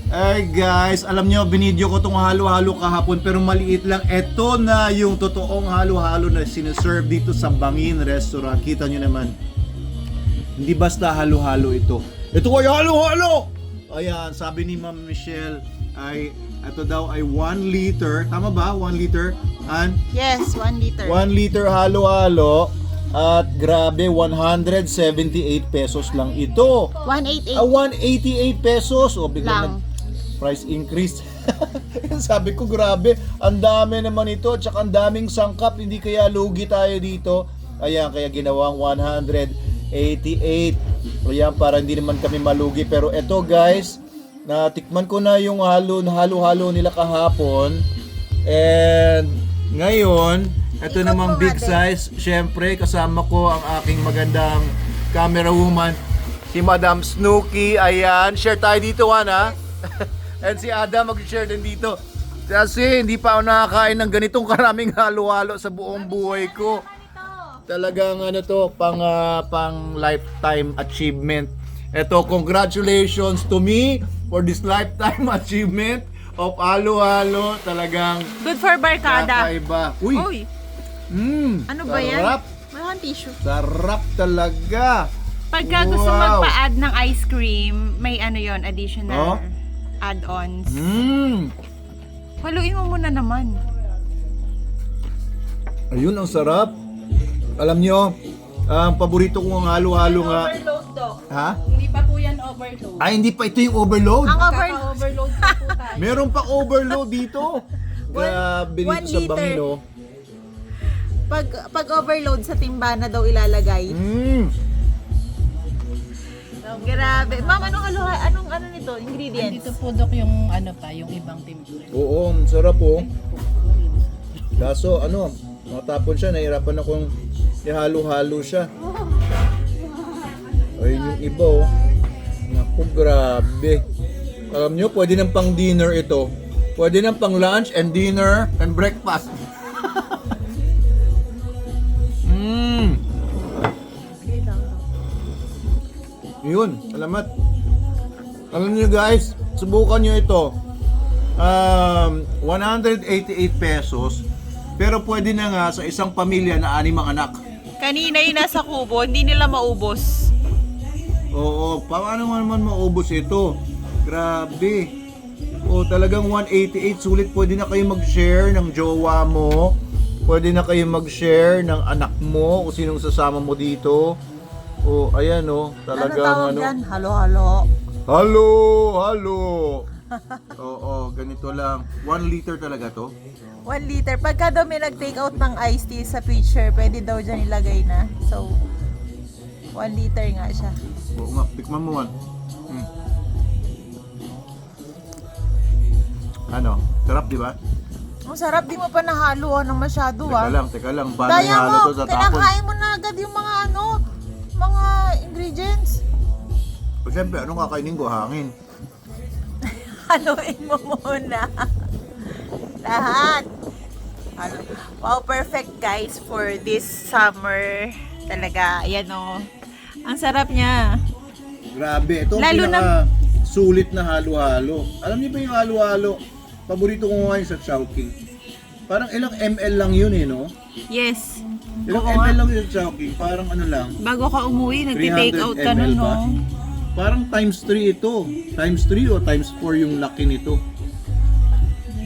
Ay guys, alam nyo, binidyo ko tong halo-halo kahapon pero maliit lang. Ito na yung totoong halo-halo na sinaserve dito sa Bangin Restaurant. Kita nyo naman. Hindi basta halo-halo ito. Ito ay halo-halo! Ayan, sabi ni Ma'am Michelle ay ito daw ay 1 liter. Tama ba? 1 liter? And Yes, 1 liter. 1 liter halo-halo. At grabe, 178 pesos lang ito. 188 188 pesos. O, biglang lang. price increase. Sabi ko, grabe, ang dami naman ito, tsaka ang daming sangkap, hindi kaya lugi tayo dito. Ayan, kaya ginawang 188. Ayan, para hindi naman kami malugi. Pero eto guys, natikman ko na yung halo-halo nila kahapon. And ngayon, eto Ikot namang mo big nga, size. Syempre, kasama ko ang aking magandang camera woman, si Madam Snooki. Ayan, share tayo dito, ha? And si Adam mag-share din dito. Kasi hindi pa ako nakakain ng ganitong karaming halo-halo sa buong buhay ko. Talagang ano to, pang lifetime achievement. Eto, congratulations to me for this lifetime achievement of halo-halo. Talagang Good for barkada. kakaiba. Uy! Ano ba yan? Sarap! Mayroon tissue. Sarap talaga! Pagka gusto Wow. magpa-add ng ice cream, may ano yon additional Oh? add-ons. Mmm! Haluin mo muna naman. Ayun, ang sarap. Alam nyo, ang paborito kong halo-halo nga. Overload, Doc. Ha? Hindi pa po yan overload. Ay, hindi pa ito yung overload. Ang Kaka-overload pa po tayo. Meron pa overload dito. Grabe One dito sa liter. Bangin, oh. Pag overload sa timba na daw ilalagay. Grabe. Ma'am, anong ano nito? Ingredients? Dito po, Doc, yung ano pa, yung ibang timpla. Oo, ang sarap, oh. Kaso, ano, matapon siya, nahirapan akong ihalo-halo siya. Ayun yung iba, oh. Naku, grabe. Alam nyo, pwede nang pang dinner ito. Pwede nang pang lunch and dinner and breakfast. Yun, salamat. Alam nyo guys, subukan nyo ito. 188 pesos. Pero pwede na nga sa isang pamilya na 6 anak. Kanina yung nasa kubo, hindi nila maubos. Oo, paano naman maubos ito? Grabe. O talagang 188, sulit. Pwede na kayo mag-share ng jowa mo. Pwede na kayo mag-share ng anak mo o sinong sasama mo dito. O ayan o, talagang ano. Yan? Halo-halo. Halo, halo. Oo, ganito lang. 1 liter talaga to. 1 liter. Pagka daw may nag-take out ng iced tea sa pitcher, pwede daw dyan ilagay na. So, 1 liter nga siya. Oo nga, tikman mo man. Ano, sarap di ba? Ang sarap, di mo pa nahalo ng masyado ah. Teka lang, paano Daya ihalo mo, to sa tapon? kinakain mo na agad yung mga ano, mga ingredients. O siyempre, anong kakainin ko? Hangin. Haluin mo muna. Lahat. Ano? Wow, perfect guys for this summer. Talaga, ayan o. Ang sarap niya. Grabe, ito ang Lalo sulit na halo-halo. Alam niyo ba yung halo-halo? Paborito ko ngayon sa Chowking. Parang ilang ml lang yun eh, no? Yes. Ilang Oo ml nga. lang yun sa Chowking. Parang ano lang. Bago ka umuwi, nagti-take 300 out ka ml nun, ba? no? Parang times 3 ito. Times 3 o times 4 yung laki nito.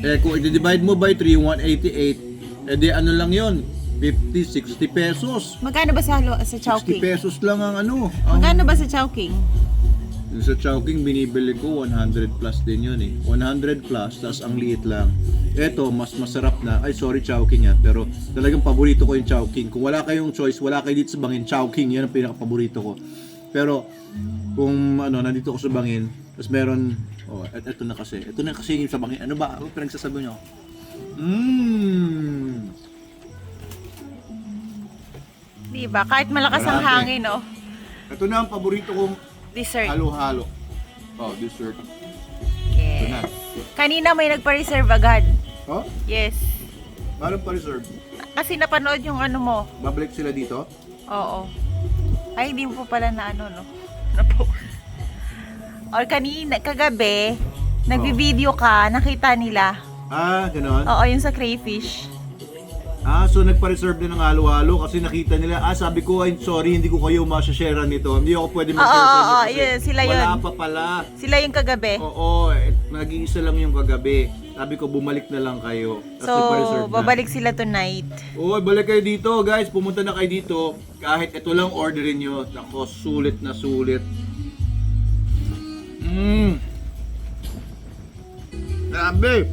Eh kung i-divide mo by 3, 188. Eh di ano lang yun? 50, 60 pesos. Magkano ba sa 60 Chowking? pesos lang ang ano. Ang, Magkano ba sa Chowking? yung sa Chowking binibili ko 100 plus din yun eh. 100 plus, tas ang liit lang. Eto, mas masarap na. Ay, sorry Chowking yan. Pero talagang paborito ko yung Chowking. Kung wala kayong choice, wala kayo dito sa Bangin, Chowking, yan ang pinaka-paborito ko. Pero, kung ano, nandito ako sa Bangin, tapos meron, oh, eto na kasi. Ito na kasi yung sa Bangin. Ano ba? Ano pinagsasabi nyo? Diba? Kahit malakas ang Grabe. hangin, no? Ito na ang paborito kong Dessert. halo-halo. Oh, dessert. Ito na. Yes. Kanina may nagpa-reserve agad. Oh? Yes. Paano pa reserve? Kasi napanood yung ano mo. Babalik sila dito? Oo. Ay, hindi mo pa pala na ano, no? Napo. Or kanina, kagabi, Nagbi-video ka, nakita nila. Ganon. Oo, yung sa crayfish. So nagpa-reserve din ng halo-halo kasi nakita nila, sabi ko, ay sorry, hindi ko kayo masya-share nito. Hindi ako pwede mag-share sa inyo kasi yun, sila yun. wala pa pala. Sila yung kagabi. Oo, nag-iisa lang yung kagabi. Sabi ko, bumalik na lang kayo. Tapos nagpa-reserve So, na. babalik sila tonight. Oo, balik kayo dito, guys. Pumunta na kayo dito. Kahit ito lang orderin nyo. Nako, sulit na sulit. Grabe!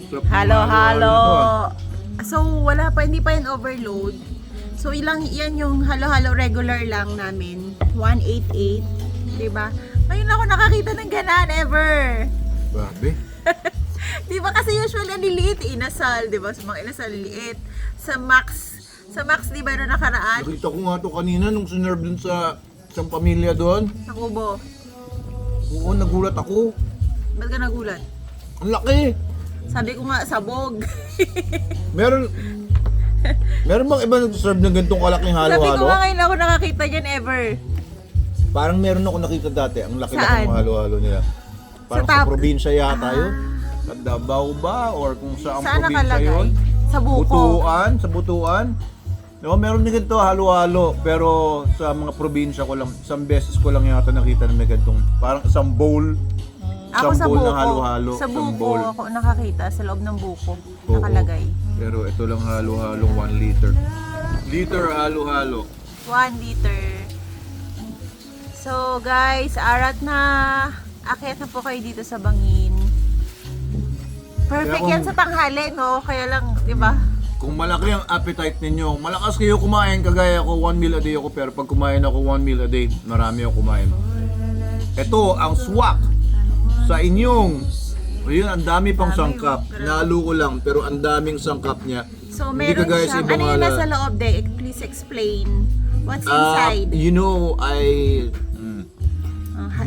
Sarap ng Halo-halo. na to, ah. So, wala pa, hindi pa yan overload. So, yan yung halo-halo regular lang namin. 188. Diba? Ngayon ako nakakita ng ganan ever. Grabe. Diba kasi usually ang liliit, inasal. Diba? Sa mga inasal, liliit. Sa Max, diba na nakaraan? Nakita ko nga to kanina nung sinerve dun sa isang pamilya doon. Sa Kubo. Oo, nagulat ako. Ba't ka nagulat? Ang laki! Sabi ko nga, sabog. Meron bang iba nag-serve ng ganitong kalaking Sabi ko halo-halo? nga ngayon ako nakakita dyan ever. Parang meron ako nakita dati. Ang laki Saan? ng halo-halo nila. Parang Sa sa top- probinsya yata yun. Sa Davao ba? Or kung saan Saan probinsya nakalagay? yun? Sa Buko. Sa Butuan. No, meron din ganito halo-halo. Pero sa mga probinsya ko lang, isang beses ko lang yata nakita na may ganitong parang isang bowl. Ako Isang sa bowl Buko. na halo-halo. Sa isang Buko bowl. ako nakakita. Sa loob ng Buko. Oo. Nakalagay. Pero ito lang halo-halong 1 liter. Liter halo-halo. 1 liter. So guys, arat na. Akyat na po kayo dito sa Bangin. Perfect Kaya yan kung- sa tanghali, no? Kaya lang, di ba? Kung malaki ang appetite ninyo, malakas kayo kumain, kagaya ako, 1 meal a day ako, pero pag kumain ako 1 meal a day, marami ako kumain. Ito, ang swak sa inyong, ayun, ang dami pang sangkap. Nalo ko lang, pero ang daming sangkap niya. So Hindi meron kagaya sa siyang, ibang ano yung ala. nasa loob de? Please explain. What's inside? You know,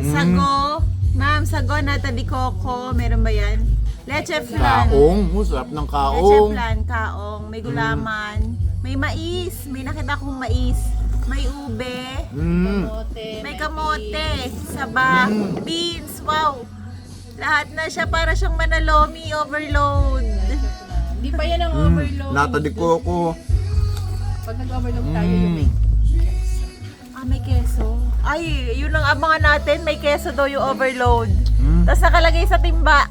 Sago. Ma'am, sago, nata di coco. Meron ba yan? Leche flan. kaong, masarap ng Leche kaong. flan, kaong. May gulaman. May mais. May nakita akong mais. May ube. Kamote. May kamote. Saba. Beans. Wow. Lahat na siya para siyang manalomi overload. Hindi pa yan ang overload. Nata di coco. Pag nag-overload tayo, yung may Ah, may keso. Ay, yun ang abangan natin. May keso daw yung overload. Mm. Tapos nakalagay sa timba.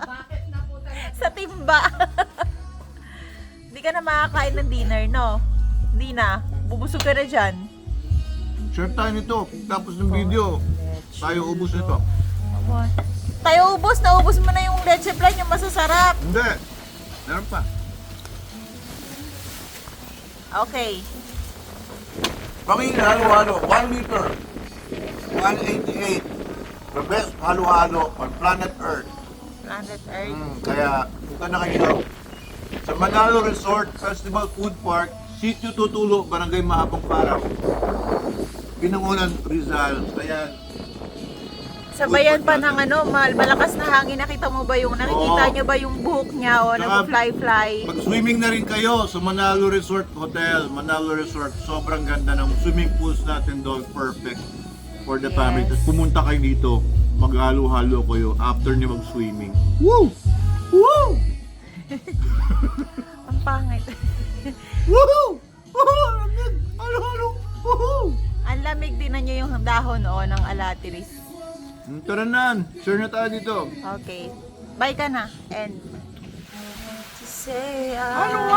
bakit na po tayo? Sa timba. Hindi ka na makakain ng dinner, no? Hindi na. Bubusog ka na dyan. Share tayo nito. Tapos ng video, tayo ubos nito. What? Tayo ubos. Naubos mo na yung leche flan, yung masasarap. Hindi. Meron pa. Okay. Pangin halo-halo, 1 liter, 188. The best halo-halo on planet Earth. Planet Earth. Kaya punta na kayo sa Manalo Resort Festival Food Park, Sitio Tutulo, Barangay Mahabang Paraw. Pinangunan Rizal. Ayan. Sabayan pa ng ano, malakas na hangin. Nakita mo ba yung, nakikita Oo. nyo ba yung buhok niya o Saka, nag-fly-fly? Mag-swimming na rin kayo sa Manalo Resort Hotel. Manalo Resort, sobrang ganda ng swimming pools natin doon. Perfect for the family. Tapos pumunta kayo dito, maghalo-halo kayo after nyo mag-swimming. Woo! Woo! Ang pangit. Woohoo! Woohoo! Halo-halo! Woohoo! Ang lamig din na nyo yung dahon ng alatiris. Tara na, share na tayo dito. Okay. Bye ka na. And to say, Halo-halo!